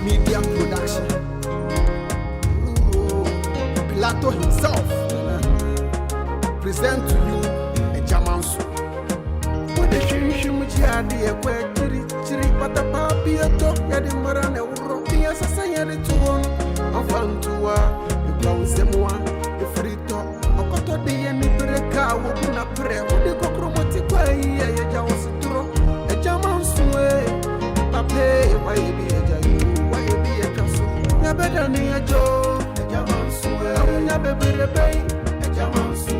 Media Production. Pilato himself present to you AGYA MANSO. What the shimmy a quick chiri, but a papi a top, yadi maran, a rocky as a sayari to one. I'm found to the ground semua, the free top, or cut the end of the car, would be not prayer, would the cochromatic way, a was a throw, AGYA MANSO, Papa, why be a jayu, why be a castle, never done a joe, AGYA MANSO, I will never be a bay, AGYA MANSO,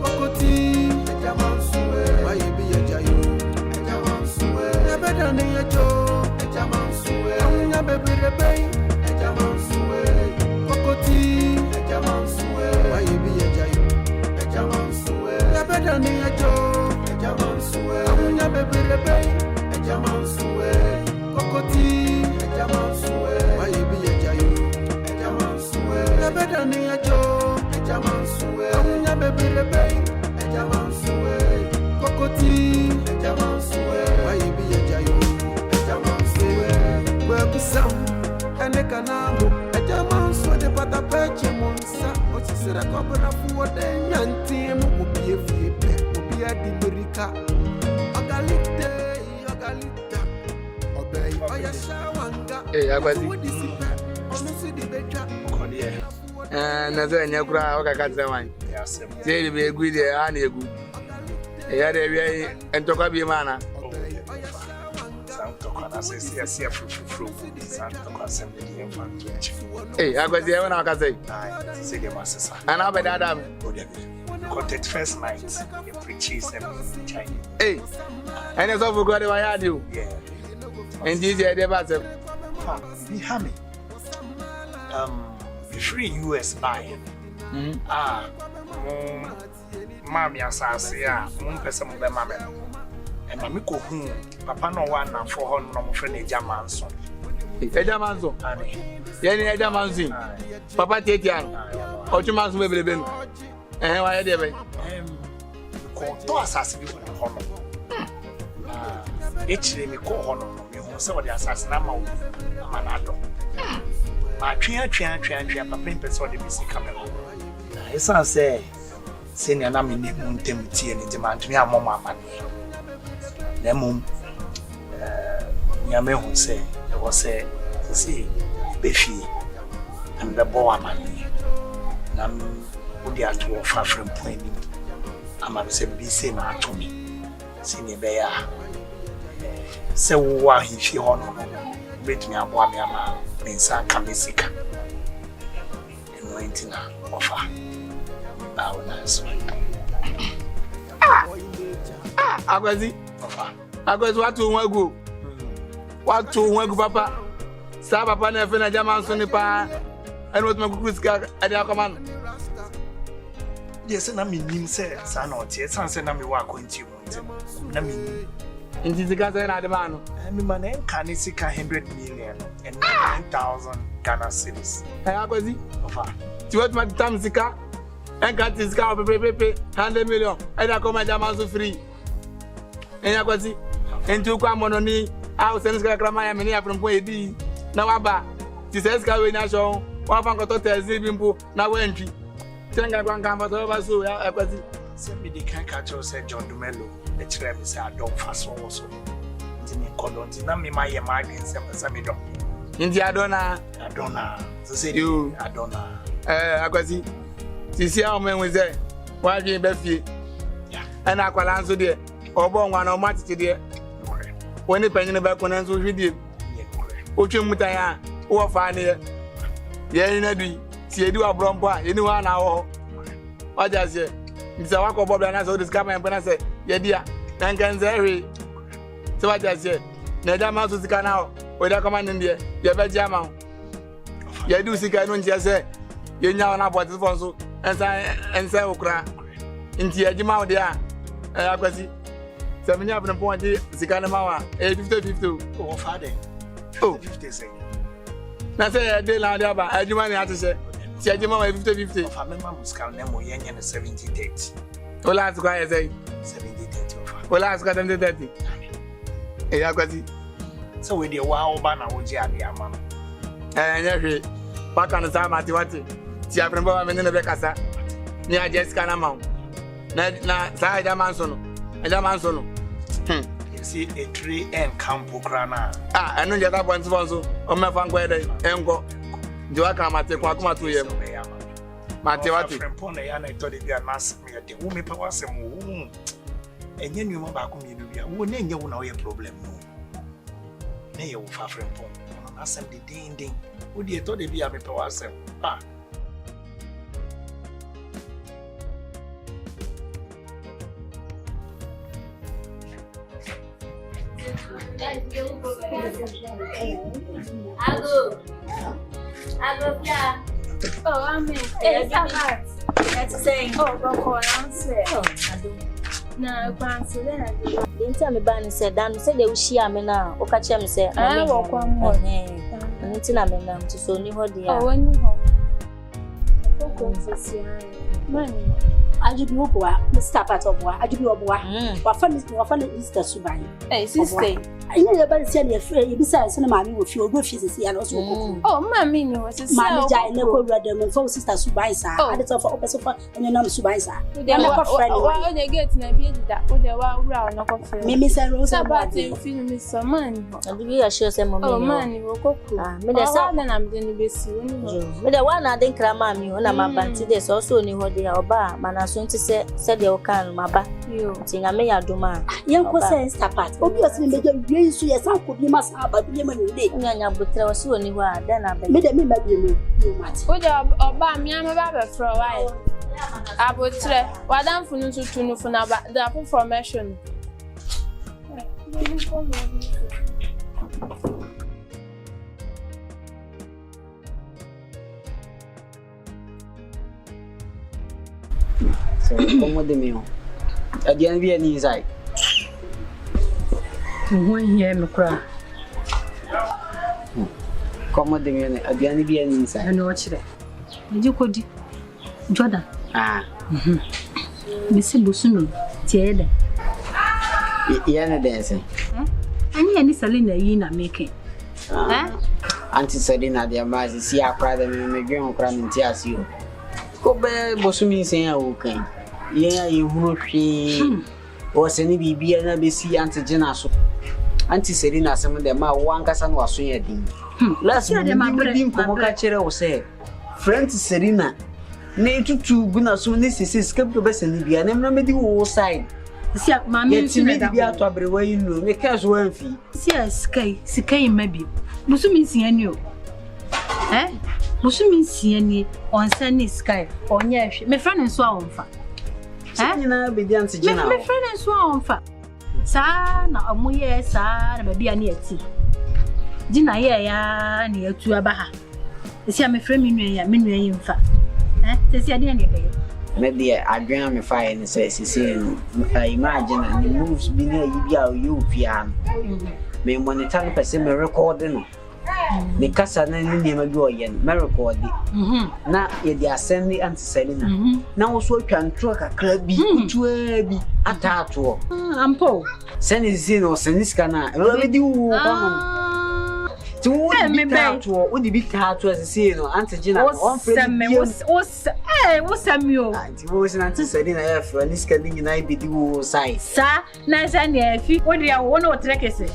Cocoti, AGYA MANSO, why be a jayu, AGYA MANSO, never done a joe, AGYA MANSO, I will never be a bay, AGYA MANSO, Cocoti, AGYA MANSO, why be a jayu, AGYA MANSO, never done a joe, AGYA MANSO, I will never be a bay, AGYA MANSO, Cocoti, AGYA MANSO, why be a jayu, AGYA MANSO, never done a joe, AGYA MANSO, I will never be a bay, AGYA MANSO, Cocoti, AGYA MANSO, why be a jayu, AGYA MANSO, where be some, and a canal, AGYA MANSO, the patapeche monsa, what is it a couple of what then young team will be a free pet, will be a Dimerica, Ogalite, Ogalita, Obey, Oyashawanga, honestly, the better. And as I never got the wine. Say, be a good and a good. A had a way and talk about your manner. Hey, I got the one I can say. And I'll be that. Contact first night, you preaches them in China. Hey, and it's all good if I had you. Yeah. And this is the battle. Be hammy. Free US buy. Mammy, as I say, one person of the mammy. And Mammy go home, Papa no one and 400 no friend AGYA MANSO. AGYA MANSO. Yenny AGYA MANSO. Papa Tetian. Or 2 months maybe been. And why are they? Call to assassinate Honor. Each day we call Honor. So the assassin, I'm an adult. My train, Papa, person the music camera. It's not say, senior Nami Timothy and demand to me a mama money. Nemum, Yame who say, there was a see, Befi, and the boy money. Nam would you to offer from pointing. I'm at the BC now to me. Senior Bear. So, why he she honor bet me a boy, Yama, means I come sick. And went in offer. Now, nice. Agwazi. Agwazi, what to go? What to go, Papa? Sir, Papa, never AGYA MANSO nipa. And what my good at the command. Yes, and I mean, say, son, or tears, and send me walk into you. I mean, in this case, I demand. I mean, my name can is 100 million and 9,000 Ghana cedis. Agwazi. To what my time Zika and got this car, 100 million. And I come AGYA MANSO free. And Agwazi, and to come on me, I was sending Gramaya many from Poedi. Now, Abba, this is going to show one from Cototel Zibimbo, now entry. Tenga Grand Campus over so, Agwazi. Send me the can catch us, said John Dumelo, the trap is a dog fast also. Didn't call me my emergency, Samido. India Donna, to say you, Adonna. Agwazi. This young man was there. Why did Befi? And Aqualanzo there, or born one or much today. When the penny back on answer with you. Uchimutaya, or Fania. Yenadi, see, do a brompa, anyone hour. What does it? Mr. Wako Bob and I saw this camera and I said, yeah, dear, and can say, so what does it? AGYA MANSO is now, with a command in there, you're better jam. You do see, I don't just say, you know, about this one, so, and say, Okra, into your Jimao there. I was 7 years from point, Sikanamawa, 50-50. Oh, father. Oh, 50. now say a day like that, I do money to say, Siajima 50-50. If I remember, Muscal Nemo Yen 70-30. Well, that's why I say 70-30. Well, ask them 30. Hey, Agwazi. So with the wow banner, would you have the amount? Nyehwe. Paka no sa matiwati. Ti Frimpong ba me ne be kasa. Ni a Jessica na ma. Na sa AGYA Manso no. AGYA Manso no. You see a tree and campo crana. Enu je da point so o me fa nkwa dey enko. Jo aka mate kwa kuma to yem. Mate wati. Frimpong na ya na to de bia mas me de wo me pa wasem wo. Enye nyuma ba ko me no bia. Wo na enye wo na wo ye problem no. Na ye wo fa Frimpong. No asem de ding. Wo de to de bia me pa wasem. Hello, yeah. Oh, I'm in. Hey, that's saying. Oh, go answer. No, answer that. Didn't tell me Barney said, Dan said they will share me now. Or catch him say, I walk one more. And it's in a man to so new what they are. Oh, when you home. Money. Ajubi obwa Mr. Patobwa ajubi obwa wafane Easter suban Eh sister anya ya ba se na efre ebisa se na maami wo fi ogbo fi sisi ya no so kokuru oh mami ni wo sisi maami jai na ko brother me for sister suban sa ade to for opeso for anya na suban sa na ko friend wa o de gate na bi edida o de wa wura na ko friend me se ro se ba de fi no mi so man Ajubi ya sure say mommy oh man wo kokuru me de sa na me de ni besi woni me de wa na de nkra maami o na mabanti de so so ni ho de ya oba mana so nti se de o kan maba yo tinga me ya duma yen ko se Easter part obi o se me de wie su ye san ko bi ma sa ba bi ma ni de nya butre o si oni ho a de na ba me de me ma bi mu yo mat o de oba mi am ba be fro why abotre wadam funu tutunu funa ba da formation So, como de meu. Adiante via ni inside. Won here me kra Como de meu, adiante via ni inside. no chire eji kodi Jordan me se bosunu tie de Ia na dance. anya ni Selina yi na make Anti Selina de Amazi si akra de me dwen okra nti asio. Ko be bosumi sen a wo kan. Ia ye hunu hwe. O se ni bibia na be si anti gina so. Anti Selina sem de ma wo ankasa na waso ya din. Last de ma din ko mo ka kire wo se. Friend Selina ne tutu guna so ne sisi skip be se ni bia na me di wo side. si mami Yet me bia to abrewa yi no me ka so amfi. si sky mabi busumi siani o busumi siani on sani sky onya hwe me friend nso a onfa Nyina be di anti gina. me friend nso a onfa sa na omoye sa na baby ani ati gina ye ya na atu aba ha si me friend me nua yi mfa se ade na be Me dia adwen me fire ni say imagine the moves bi na yi bia you pian. Me monitor no person me record no. Me kasa na ni ma bi oye no me record. Na ye dia send the anti Selina. Na wo so atwa ntro kakra bi tuwa bi atato. ampo Send is no seniska na. We di wo kwa tu me tato o di bi tato as no anti Gina on friend wo samio anti wo sin anti Selina ya fra ni ska ni na bi di wo sai sa na sa ne afi wo dia wo no trekese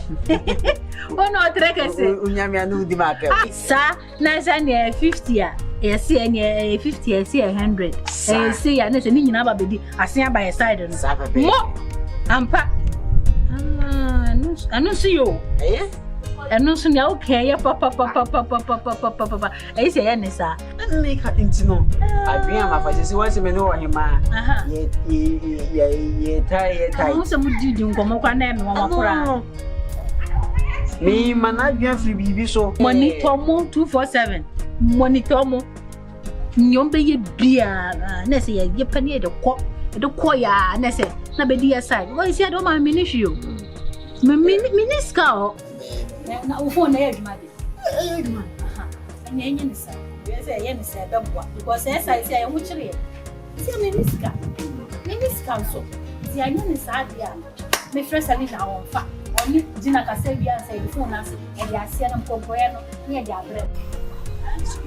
unyame anu di ma pe sa na sa ne 50 a yes ne 50 yes 100 say ya na se ni nyina ba bedi asen aba ya side no sa pepe mo ampa anu si yo enu so ne okay ya papa say ya ne sa make her intino adwen ma fa se won se me no wo hima ye tai mo se mu didi ngomo kwa na me wo kura me mana adwen free bibi so monitor mo 247 monitor mo nyombe ye bia na se ye pani de ko ya na se na be dia side wo isi ado ma minishio me miniska o na ufo na ye dwuma de enye ni sa say ye ni say bebwa because say ye hu kire si miniska so si anya ni sa dia me fresh ali na won fa oni Gina ka say bia say ufo na se e dia se na mpopo ye no ye dia bre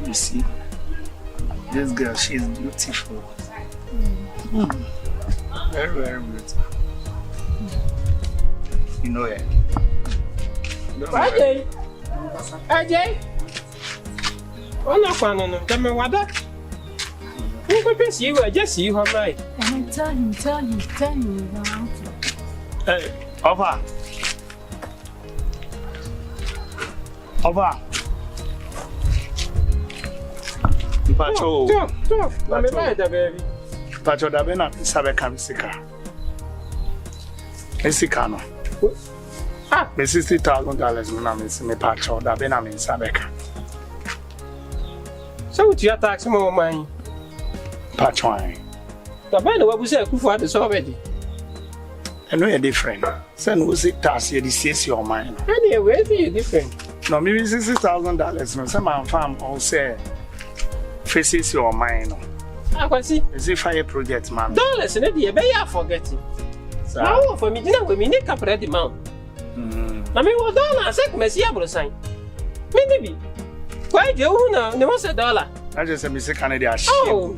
You see, this girl, she is beautiful. Very, very beautiful. You know her. Ajay. Ajay. Ona kwano no. Tell me what that. You go see you, just see how my. Tell him now. Hey, over. Pacho. Stop. Let me buy the baby. Pacho da bena sabe kamsika. Esika no. Ah, me $60,000 na me pacho da bena me sabe ka. So what you tax mo man? Pacho ai. Da bena wa bu say ku for the already. I know you're different. Send who sit tax you this your mind. Anyway, where you different? No, maybe $60,000 no. Some man farm all say faces your mind. I can see. Is it fire project man? Dollars in the be ya forgetting. Now for me dinner we need cap ready mount. Na me wo dollar say me see abro sign. Me nibi. Why je hu na ne was $1? I just say me say Canada shit. Oh.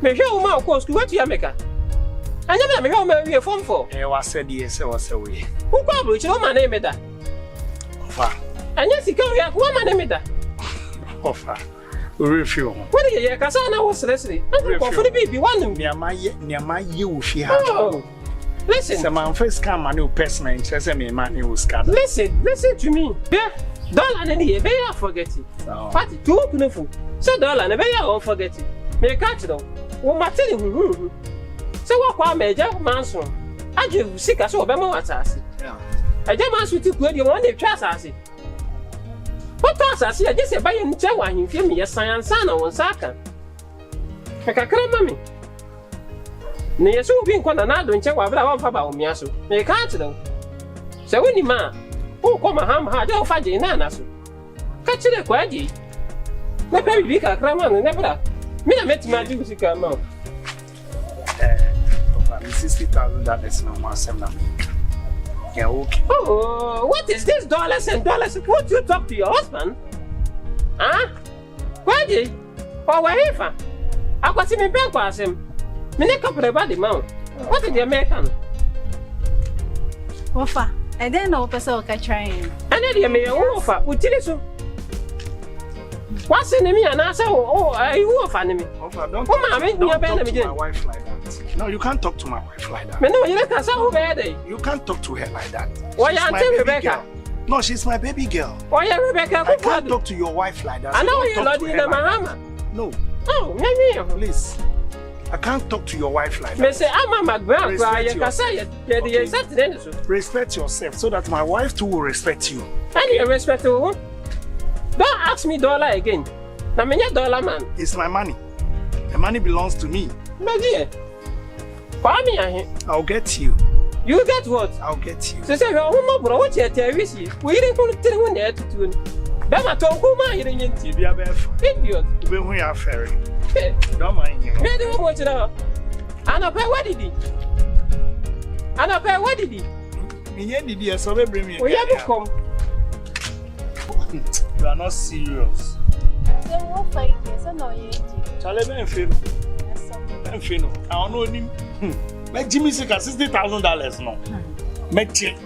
Me hwe wo ma cost what you make. Anya me hwe wo ma we form for. Was said yes, was away. Who kwa bro chi wo ma na me da. Offer. Anya sika we wo ma na me da. Offer. Refill. What are you Kasana was leslie? I'm for the baby one near my you she had. Oh. Listen. Some man first come and new person and says me money was scattered. Listen to me. Yeah. $1 and here, I forget it. Party too beautiful. So $1 and I won't forget it. May catch it. Oh, my telling you. So what major manson? I just sick as over my assassin. I just want to put you on the trust assassin. What does I see? I just say by and tell why you feel me a science son on Saka. I can't mammy. Near so being quite another and check what I want about me. So may catch it. So when you man, oh, come a ham hard, don't find in Nanasu. Catch it a quadgy. My baby big a craman and never that. Me, I met my duty come out. $60,000 no more seminar. Yeah, okay. Oh, what is this dollars and dollars? What you talk to your husband? Huh? Quadgy? Or wherever? I got him in bank was him. Me ne couple about the mount. What is the American? Offer. I didn't know person can try. I know the American offer. Would you listen? What's in me and answer? Oh, I offer me. Don't talk to my wife like that. No, you can't talk to my wife like that. Me no, you can't say who bad. You can't talk to her like that. Why you tell Rebecca? No, she's my baby girl. Why you Rebecca? I can't talk to your wife like that. I know you're not in the Mahama. No. Oh, maybe. Please. I can't talk to your wife like that. Me say, I'm a McGrath. You can say it. Respect yourself so that my wife too will respect you. And you respect who? Don't ask me $1 again. Now, me $1 man. It's my money. The money belongs to me. My dear. Why me? I'll get you. You get what? I'll get you. So say, oh, bro, what you tell me? We didn't put it in there to do. Bema Tokuma, you didn't see. Idiot. We are ferry. Don't mind him. Where do you watch it out? And I pay what did he? And I pay what did he? Me, so we bring me. We have to come. You are not serious. They won't fight this. I know you. Charlie, I'm feeling. I don't know him. Make Jimmy say $60,000 no. Make check.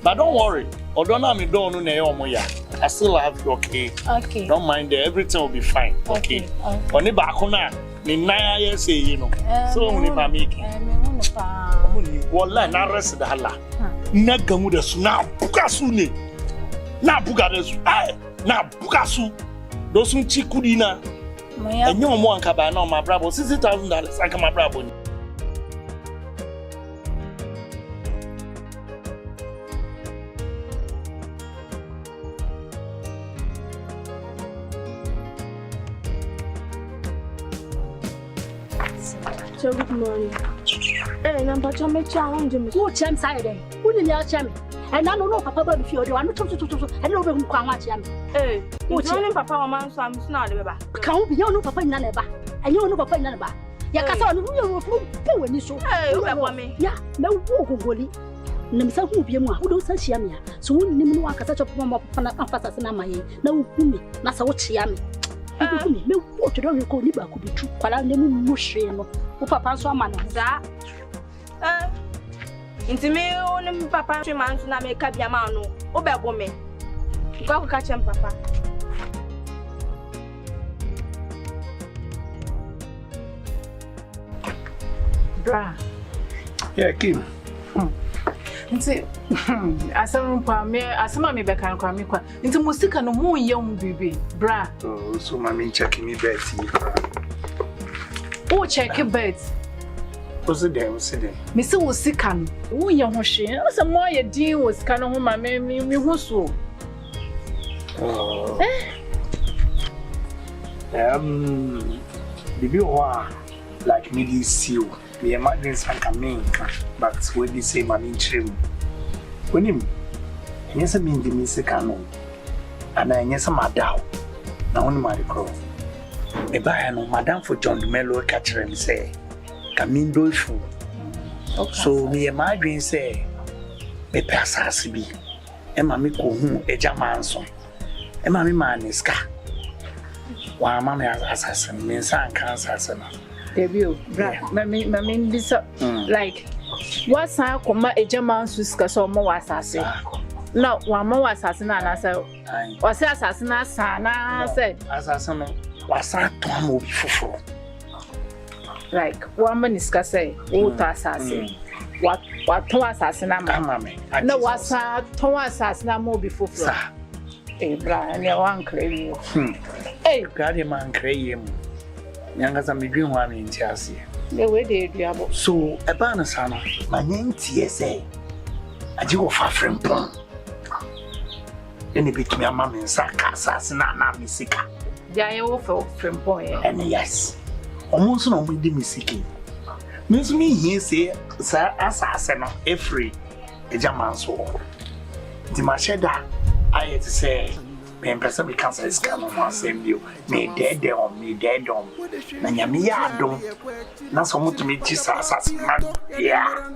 But don't worry. Although I don't know I still have you, okay? Okay. Don't mind it. Everything will be fine. Okay. Only back on that. Me 9 years say you know. So only by making. Wala na rest the hala. Na gamu da su na bukasu ne. Na buga da su. Ai, na bukasu. Do sun ci kudi na. Enyo mo anka ba na ma brabo $60,000 anka ma brabo ni. So good morning. Hey, number 2 me challenge me. Who cham side then? Who did you cham? And I don't know papa ba fi ode wan to and no be hu kwa cham. Hey, who cham papa o man so am na de ba. Kan wo bi no papa ina na ba. Enyo no papa ina na ba. Ya kasa no wo fu po wani so. Hey, wo be bo me. Ya, me wo gogoli. Nim sa hu bi mu a wo do sa chia me a. So wo nim no akasa chop papa na afasa se na maye. Na wo hu me na sa wo chia me. Me what do you call liba could be true. Kwala ne mu hwe no. Wo papa so ama no. Za. Nti me onim papa twe man so na me ka bia ma no. Wo be bo me. Ko ka chem papa. Bra. Yeah, Kim. Nti asama me be kan kwa me kwa. Nti musika no mu ye hu bibi. Bra. Oh, so mami check me bet. O check bet. What's it there? Me se wo sika no. Wo ye ho hwe. Asa mo ye din wo sika no ho ma me hu so. Oh. Bibi wa like me this seal. Me imagine some coming, but when they say mami chim. When him, yes, I mean the Missicano, and I yes, my doubt. Now only my crow. Me buy no madam for John the Mellow catcher and say, come in do fool. So me imagine say, me pass as be. And mammy go home AGYA MANSO. And mammy man is car. Why mammy has assassin means and cancer. Debut, bra. Mammy this like. What's I come AGYA MANSO S04 mo asase. No, one more assassin na say. Was assassin na say. Assassin no. Was I to am obi foforo. Like one man is say, "O to assassin." What to assassin na me? No, was I to assassin na mo obi foforo. Eh, bra, na wan crazy. Eh, God man crazy. Nyanga za midwi ho am ntiase. The way they do. So, a banner sana, my name TSA. AGYA Frimpong. Any bit me a mammy and Saka, Sassana, Missika. Yaw Frimpong. And yes, almost no with the Missiki. Miss me here say, Sir Assassin, a free AGYA MANSO. The Macheda, I had to say. Me person be cancer is coming on same you. Me dead on. Na nyame ya adom. Na so mutu me ti sasas man. Yeah.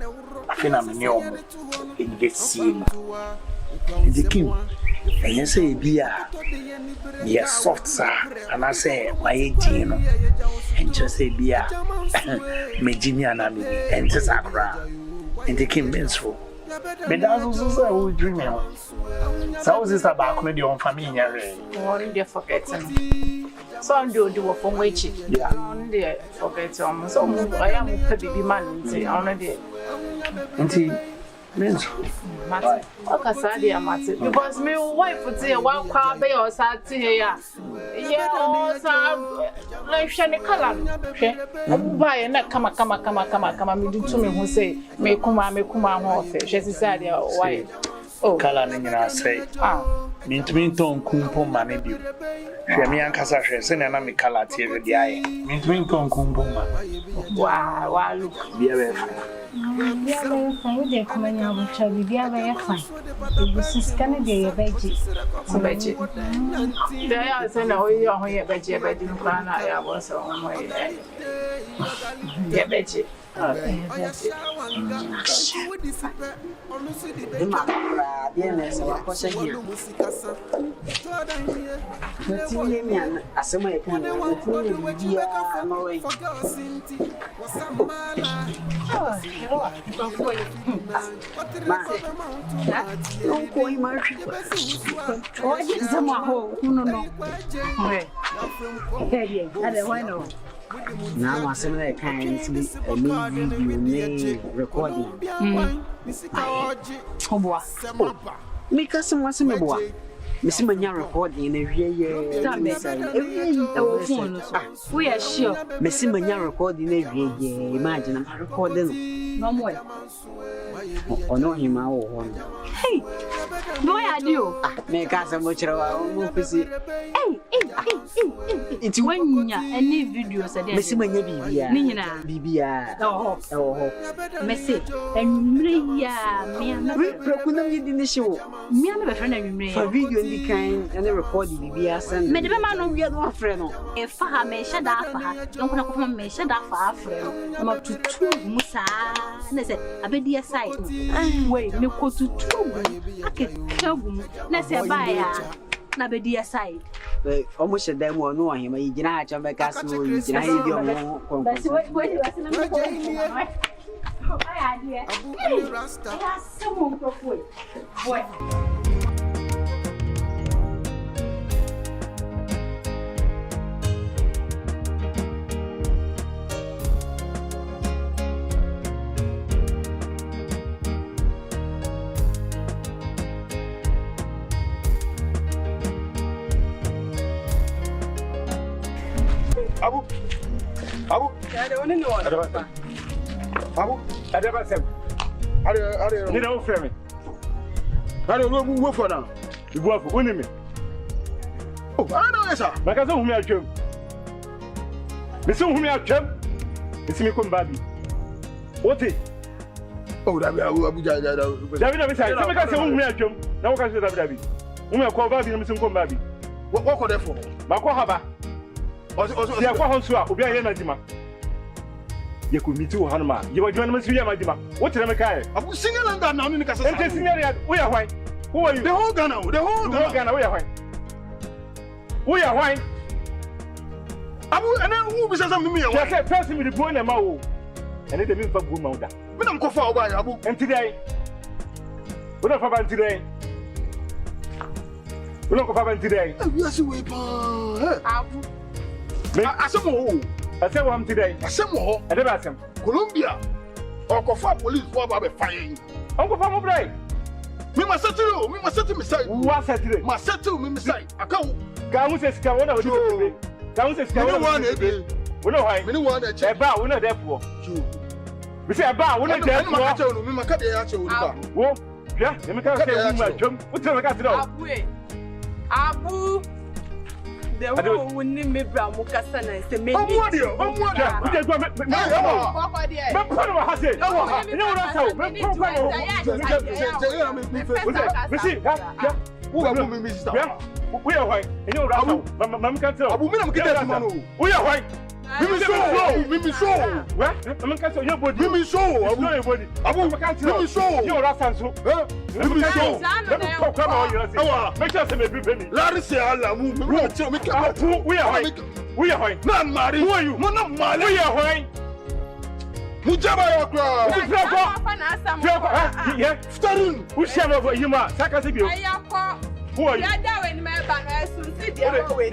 I feel I'm in your in the scene. The king. And you say bia. Yes, soft sir. And I say my 18. And just say bia. Me Jimmy and I and Sakra. And the king been so. But that's also who dreaming. So this about comedy on family. One day forgetting. So I'm do from which yeah. On there forget so I am a baby man on there. Until means Matter. Okay, Matter. Because my wife would say one car bay or sat here. Yeah, also like shiny color. Buy and come, me do to me who say, me kuma, she said, why? Oh, color in our say, mean to me, don't kumpo money. She and Casa, send an army color tear the eye. Mean to me, don't kumpo. Wow, look, be away. Yeah, they come in our child, be away fine. This is Canada, veggie. They are saying, oh, you're here, veggie, but you can't. I was on my way. Yeah, veggie. Now, I say that kind of video recording. Because someone said, Miss Mania recording in a we are sure. Miss Mania recording a imagine I'm recording. No more. Or no, him our Hey, boy, I do. Make us a much of our own. It's when ya any videos a day. Miss Mania Bibia. Oh, Messi, and me and the show. Me and my friend, I for video in the kind and the recording Bibia send. Madame, no, we are no friend. If I may shut up for her, don't come me shut up for our friend. I'm up to 2 Musa. And I said, I bet the side. Wait, me go to 2. I can come. Let's say, bye. na be dia side. Almost a demo no him. You know, Jamaica, you know, But wait, Abu Rasta. I someone boy. Abu. Yeah, the only no one. Abu, I never said. Are you know for me? I don't know who for now. You go for winning me. Oh, I know, sir. Like I said, whom I came. Listen, whom I came. It's me come baby. What is? Oh, that Abu David, say, come and say whom I came. Now, what can you say, David? Whom I call baby, and come baby. What could I for? Mako Haba. Also, they are going to be a Yanajima. You could meet you, Hanma. You were joining Monsieur Majima. What did I make? I'm singing and down in the castle. We are white. Who are you? The whole Ghana, we are white. We are white. Abu, and then who was something me? I said, first with the boy and Mao. And it means for Bumauda. But I'm going by Abu. And today, what about today? We don't go for today. Yes, we Abu. I said, I'm today. I said, I never asked him. Colombia or Kofa police for Baby fine. Uncle Pamo Bray. Me must settle, me must settle me side. What's that today? Must settle me side. I can't. Gamu says, Kawana, Gamu says, Kawana, we know why. We know what a bar, we're not there for. We say a bar, we're not there for. We must cut the actual. Whoa, yeah, let me jump. What's the matter? Abu. The one who need me brown Mukasana is the main. I'm one. We just go. We are white. And you're right. Mamma can't tell. We are white. Mimi show. What? I'm can't tell your body. Mimi show. I'm not your body. Abu can't tell. Mimi show. You're right. Mimi show. Come on. Make sure me penny. Larry say Allah. We are white. We are white. Not married. Who are you? Not married. We are white. Mujaba yakra. Yeah. Starun. Who shall over you ma? Sakasibio. Who are you? Yada when my banner soon see the way.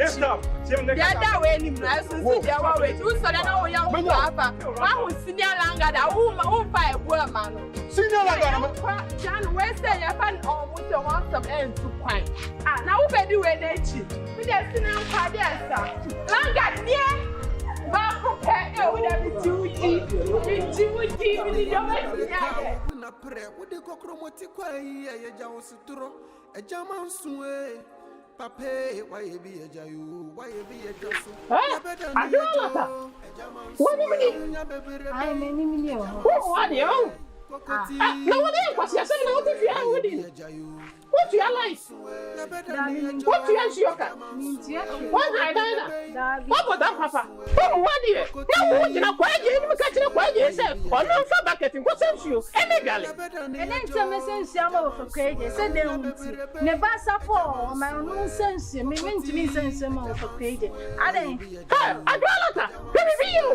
Yada when him soon see the way. Who saw that we are papa. Who senior Landguard who buy woman. Senior Landguard. John Western Japan almost want some end to point. Ah, now who better do energy? We just senior Padiasa. Landguard near. Back okay, with every duty. With duty, with the young man. What the cockromoti quay, a Jones Turo. A Yaw Manso Papa, why be a Jayu? Why be a Johnson? I don't know. What do you mean? I'm in you. What do you? No one else. Yes, I know if you are with you. What do you like? What do you answer your cat? What I done? What was that, Papa? Oh, what do you? No, you're not quite yet. You can't quite yourself. Or no, for bucket. What sense you? And then some sense for crazy. Said they won't. Never suffer. My own sense. Me meant to be sense for crazy. I don't. I don't know. Maybe you.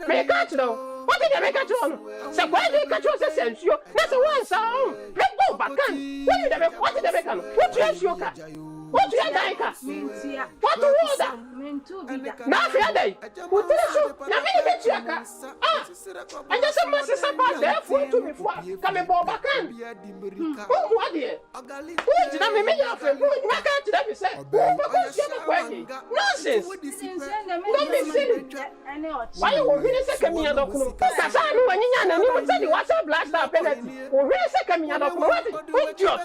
May catch though. What did I make a tone? So why did you catch your sense? That's a one sound. Let's go back. What did I make? What did I make? What do you your cat? What do you like? What do you order? Now, Friday. What did you? Now, me get your cat. Ah, and there's a massive about there for to me for coming back. Oh, what dear? Who did I make your friend? Who can't let me say? Because you're not nonsense. Don't be silly. Why you really say me a document? Because I know when you tell you what's a blast up penalty. Or really say me a document. What idiot?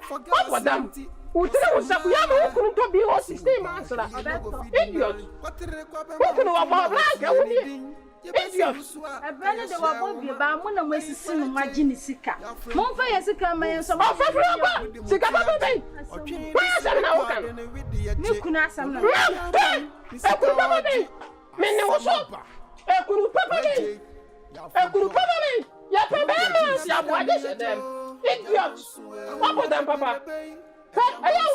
What was them? Who tell us we have to be all system answer? Idiot. What can about black? Idiot. A brother that was born about one of my sister, my Jinisika. Monfa Yasika, my son of Sika. Where's that now? You could ask some. Men was up. A group of me. Your parents, your boys, them. Idiots. What was them, Papa?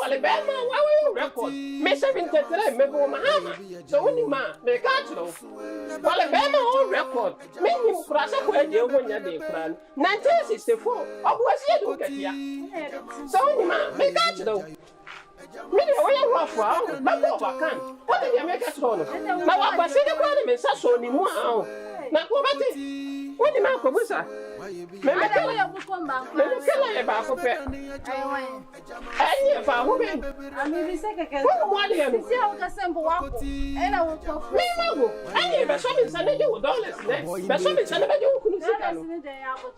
wale bema wawe record me 73 me bo mahama so woni ma me ka tro wale bema on record me him kurasa ko eje wonya de kura 1964 obuasi edu katia so woni ma me ka tro me de woya wafwa ba ko bakan what dey make us know na wa kwase de kwa me sa so ni mu a na ko bati woni ma ko busa me kala ya bukomba me kala ya ba ko pe ayi fa ho be ami bi se keke ko mo ali ya mi se o ka sembo wako ela wo ko me mago ayi be so mi sane de dollars ne be so mi sane be de kunu sika no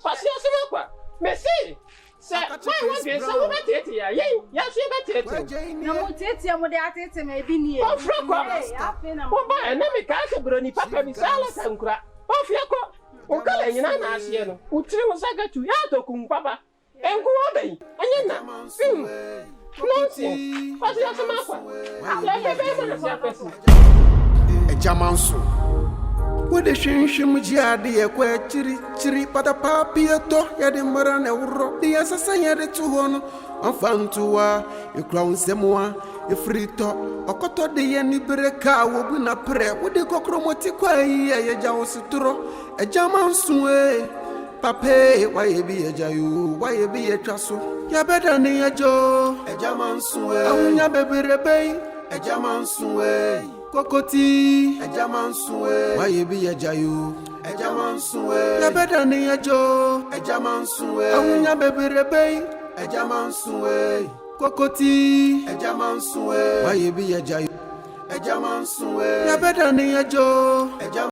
pasi ase me kwa me si se why want be so be tete ya ye ya so be tete na mo tete mo de atete me bi ni e o fra kwa o ba na me ka se broni papa mi sala tankura o fia ko o kala nyina na ase no utiri wo saka tu ya to kun papa enku wo bai anya na nonsense pasi ya sama kwa ala be be na sia pesi AGYA MANSO wo de hwehwem jiade ye kwa chiri pata papi eto ya de mara na woro de asasa ya de tu ho no afantuwa e crown semwa e frito okoto de ye ni bereka wo bu na pre wo de kokromoti kwa yi ye jawo situro AGYA MANSO pape why ye be ajayu why ye be atwaso ya beda ni ajo AGYA MANSO awunya beberebe AGYA MANSO kokoti AGYA MANSO why ye be ajayu AGYA MANSO ya beda ni ajo AGYA MANSO awunya beberebe AGYA MANSO kokoti AGYA MANSO why ye be ajayu AGYA MANSO ya beda ni ajo